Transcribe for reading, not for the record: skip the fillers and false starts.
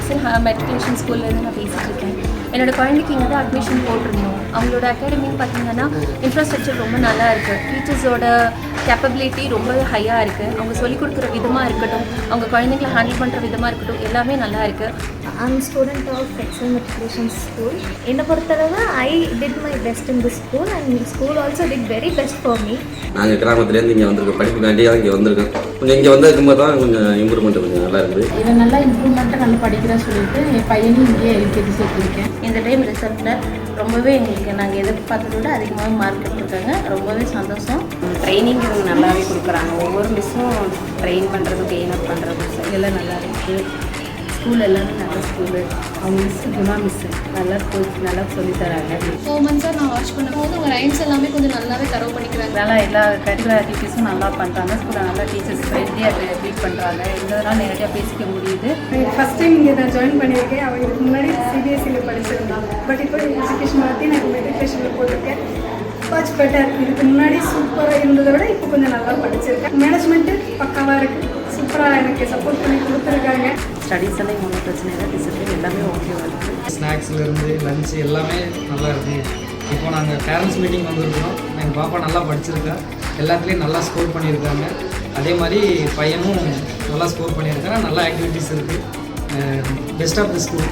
XL matriculation ஸ்கூல்லேருந்து நான் பேசிகிட்டு இருக்கேன். என்னோடய குழந்தைக்கு இங்கே தான் அட்மிஷன் போட்டிருந்தோம். அவங்களோட அகாடமின்னு பார்த்தீங்கன்னா இன்ஃப்ராஸ்ட்ரக்சர் ரொம்ப நல்லா இருக்குது. டீச்சர்ஸோட கேப்பபிலிட்டி ரொம்ப ஹையாக இருக்குது. அவங்க சொல்லிக் கொடுக்குற விதமாக இருக்கட்டும், அவங்க குழந்தைங்களை ஹேண்டில் பண்ணுற விதமாக இருக்கட்டும், எல்லாமே நல்லா இருக்குது. I'm a student of Excel Matriculation School. என்னை பொறுத்தளவு I did my best in this school and the school also did very best for me. நாங்கள் கிராமத்துலேருந்து இங்கே வந்திருக்கோம், படிப்புக்காண்டியாக இங்கே வந்திருக்கோம். கொஞ்சம் இங்கே வந்திருக்கும்போது தான் கொஞ்சம் இம்ப்ரூவ்மெண்ட் கொஞ்சம் நல்லா இருக்குது. இதில் நல்லா இம்ப்ரூவ்மெண்ட்டாக நல்லா படிக்கிறேன்னு சொல்லிட்டு என் பையனையும் இங்கே எல்கேஜி சேர்த்துருக்கேன். இந்த டைம் ரிசல்ட்டில் ரொம்பவே எங்களுக்கு நாங்கள் எதிர்பார்த்ததை விட அதிகமாக மார்க் எடுத்துருக்காங்க. ரொம்பவே சந்தோஷம். ட்ரைனிங் இவங்க நல்லாவே கொடுக்குறாங்க. ஒவ்வொரு மிஸ்ஸும் ட்ரெயின் பண்ணுறது, கெயின் அப் பண்ணுறது எல்லாம் நல்லா இருக்குது. ஸ்கூல் எல்லாமே நல்ல ஸ்கூலு. அவங்க மிஸ்ஸு குணா மிஸ்ஸு நல்லா நல்லா சொல்லித்தராங்க. 4 months நான் வாட்ச் பண்ணும்போது அவங்க ரைம்ஸ் எல்லாமே கொஞ்சம் நல்லாவே தரவு பண்ணிக்கிறாங்க. நல்லா எல்லா கரிக்குலர் ஆக்டிவிட்டீஸும் நல்லா பண்ணுறாங்க. ஸ்கூலில் நல்லா டீச்சர்ஸ் ஃப்ரெண்ட்லியாக ட்ரீட் பண்ணுறாங்க. எங்களால் நேரடியாக பேசிக்க முடியுது. ஃபஸ்ட் டைம் இங்கே நான் ஜாயின் பண்ணியிருக்கேன். அவங்க இதுக்கு முன்னாடி சிபிஎஸ்சியில் படிச்சிருந்தான். பட் இப்போ எஜுகேஷன் மாற்றி நான் மெட்ரிகுலேஷனில் போட்டிருக்கேன். Much better. இதுக்கு முன்னாடி சூப்பராக இருந்ததை விட இப்போ கொஞ்சம் நல்லா படிச்சிருக்கேன். மேனேஜ்மெண்ட்டு பக்காவாக இருக்குது. சூப்பராக எனக்கு சப்போர்ட் பண்ணி கொடுத்துருக்காங்க. ஸ்டடீஸ் எல்லாம் ஒன்றும் பிரச்சனை இல்லை. டிசிப்ளின் எல்லாமே ஓகேவாக இருக்குது. ஸ்நாக்ஸ்லேருந்து லஞ்சு எல்லாமே நல்லா இருக்குது. இப்போ நாங்கள் பேரண்ட்ஸ் மீட்டிங் வந்திருக்கிறோம். எங்கள் பாப்பா நல்லா படிச்சிருக்கா, எல்லாத்துலேயும் நல்லா ஸ்கோர் பண்ணியிருக்காங்க. அதே மாதிரி பையனும் நல்லா ஸ்கோர் பண்ணியிருக்காங்க. நல்லா ஆக்டிவிட்டீஸ் இருக்குது. Best of the school.